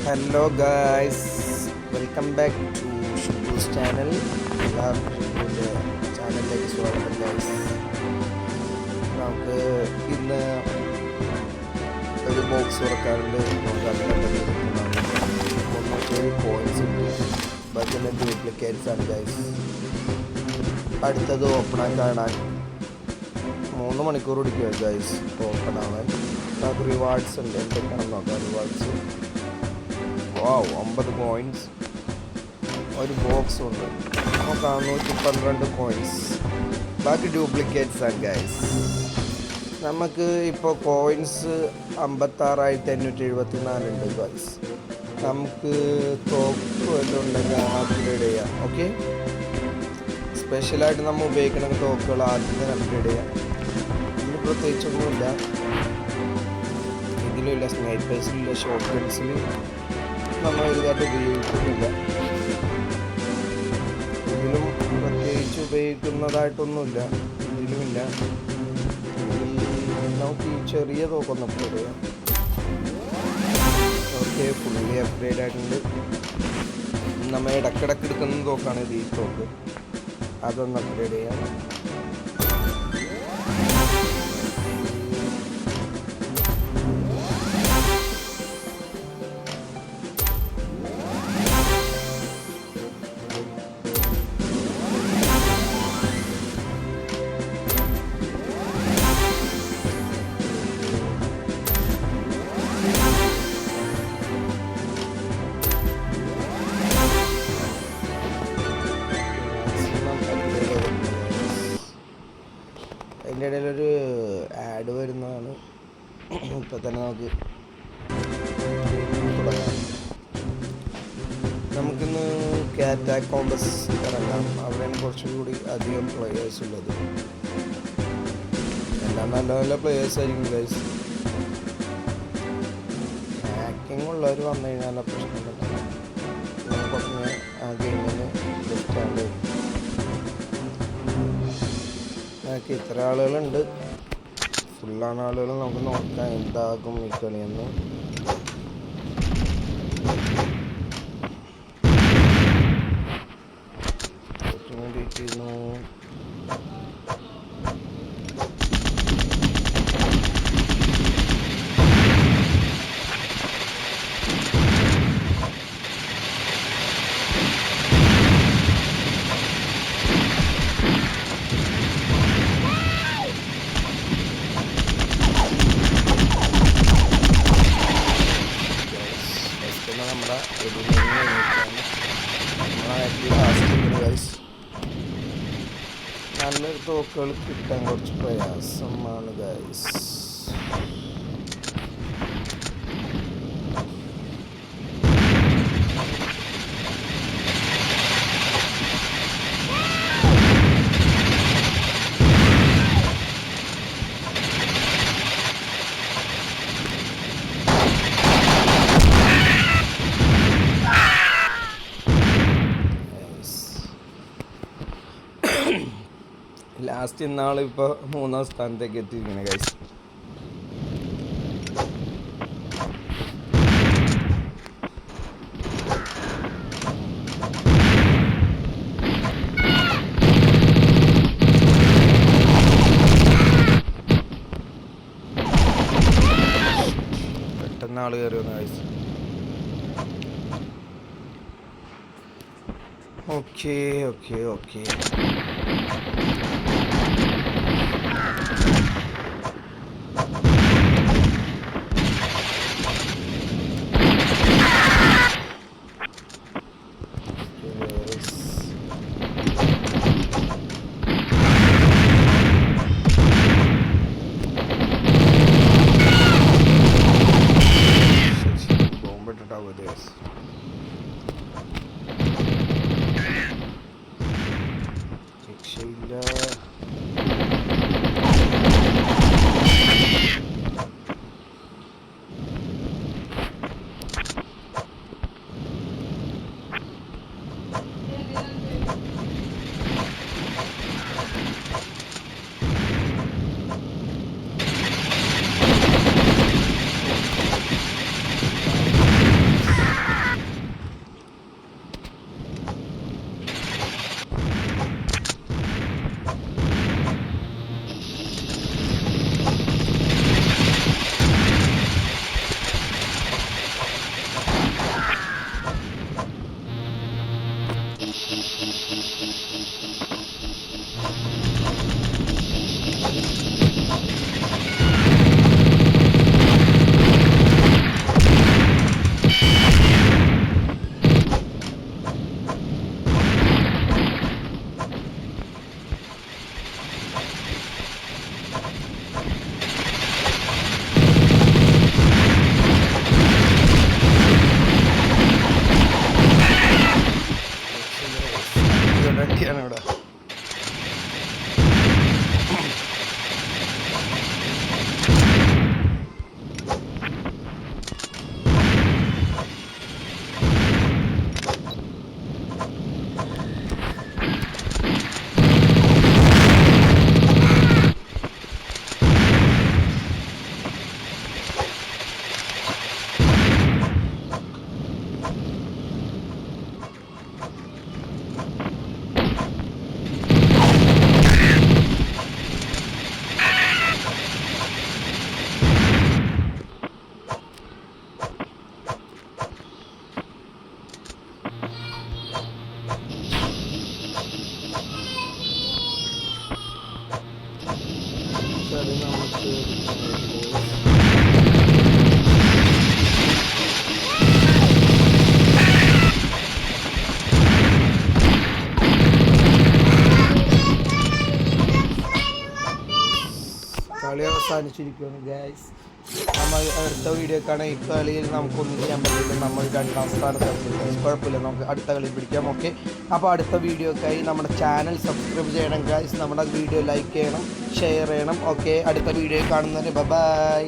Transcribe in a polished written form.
Hello guys, welcome back to Shibu's channel. എല്ലാവർക്കും ഷിബുവിൻ്റെ ചാനലിലേക്ക് സ്വാഗതം ഗായ്സ്. നമുക്ക് ഇന്ന് ഒരു ബോക്സ് തുറക്കാറുണ്ട്. നമുക്ക് അതിൻ്റെ 307 കോയിൻസ് ഉണ്ട്. ബാക്കിയെല്ലാം ഡ്യൂപ്ലിക്കേറ്റ്സ് ആണ് ഗായ്സ്. അടുത്തത് ഓപ്പൺ കാണാൻ 3 മണിക്കൂർ പിടിക്കുക ഗായ്സ് ഓപ്പൺ ആവാൻ. നമുക്ക് റിവാർഡ്സ് ഉണ്ട്, എന്തൊക്കെയാണെന്ന് നോക്കാം. റിവാർഡ്സ് 50 കോയിൻസ്, ഒരു ബോക്സ് ഉണ്ട്. നോക്കാം 112 കോയിൻസ്. ബാക്കി ഡ്യൂപ്ലിക്കേറ്റ്സ് ആണ് ഗൈസ്. നമുക്ക് ഇപ്പോൾ കോയിൻസ് 56,874 ഉണ്ട് ഗൈസ്. നമുക്ക് തോക്ക് വല്ലതും ഉണ്ടെങ്കിൽ അപ്ഗ്രേഡ് ചെയ്യാം. ഓക്കെ, സ്പെഷ്യലായിട്ട് നമ്മൾ ഉപയോഗിക്കണമെങ്കിൽ തോക്കുകൾ ആദ്യം തന്നെ അപ്ഗ്രേഡ് ചെയ്യാം. ഇതിന് പ്രത്യേകിച്ചൊന്നുമില്ല. ഇതിലില്ല സ്നൈപ്പേഴ്സിലില്ല, ഷോട്ട് ഗൺസിൽ നമ്മൾ ഇതായിട്ട് ഉപയോഗിക്കുന്നില്ല. ഇതിലും പ്രത്യേകിച്ച് ഉപയോഗിക്കുന്നതായിട്ടൊന്നുമില്ല. ഇതിലുമില്ല. നമുക്ക് ഈ ചെറിയ തോക്കൊന്ന് അപ്ഗ്രേഡ് ചെയ്യാം. ഓക്കെ, ഫുള്ളി അപ്ഗ്രേഡ് ആയിട്ടുണ്ട്. നമ്മൾ ഇടക്കിടക്ക് എടുക്കുന്ന തോക്കാണ് ഇത്, ഈ തോക്ക്. അതൊന്ന് അപ്ഗ്രേഡ് ചെയ്യാം. അതിൻ്റെ ഇടയിലൊരു ആഡ് വരുന്നതാണ്. ഇപ്പം തന്നെ നമുക്ക് തുടങ്ങാം. നമുക്കിന്ന് കാറ്റാക് കോമ്പസ് ഇറങ്ങാം. അവിടെയാണ് കുറച്ചുകൂടി അധികം പ്ലെയേഴ്സ് ഉള്ളത്. എല്ലാം നല്ല നല്ല പ്ലെയേഴ്സ് ആയിരിക്കും ഗൈസ്. ഹാക്കിംഗ് ഉള്ളവർ വന്നു കഴിഞ്ഞാൽ പ്രശ്നമില്ല. നമുക്കൊക്കെ ആ ഗെയിമിന് ലെഫ്റ്റാണ്ട് ഇത്ര ആളുകളുണ്ട്. ഫുള്ളാണ് ആളുകൾ. നമുക്ക് നോക്കാം എന്താകും ഈ കളിയെന്ന്. വേണ്ടിയിരിക്കുന്നു. നല്ലൊരു തോക്കുകൾ കിട്ടാൻ കുറച്ച് പ്രയാസമാണ് ഗൈസ്. ലാസ്റ്റ് ഇന്നാൾ ഇപ്പോൾ 3ാം സ്ഥാനത്തേക്ക് എത്തിയിരിക്കുന്നത് ഗൈസ്. പെട്ടെന്ന് ആൾ കയറി വന്നു ഗൈസ്. Okay okay okay. രക്ഷയില്ല. അവസാനിച്ചിരിക്കുകയാണ് ഗൈസ്. നമ്മൾ അടുത്ത വീഡിയോ കാണാൻ ഈ കളിയിൽ നമുക്കൊന്നും ചെയ്യാൻ പറ്റില്ല, നമ്മൾ 2ാം സ്ഥാനത്തെത്തി ഗൈസ്. കുഴപ്പമില്ല, നമുക്ക് അടുത്ത കളി പിടിക്കാം. ഓക്കെ, അപ്പോൾ അടുത്ത വീഡിയോക്കായി നമ്മുടെ ചാനൽ സബ്സ്ക്രൈബ് ചെയ്യണം ഗൈസ്. നമ്മുടെ വീഡിയോ ലൈക്ക് ചെയ്യണം, ഷെയർ ചെയ്യണം. ഓക്കെ, അടുത്ത വീഡിയോ കാണുന്നവരെ ബൈ.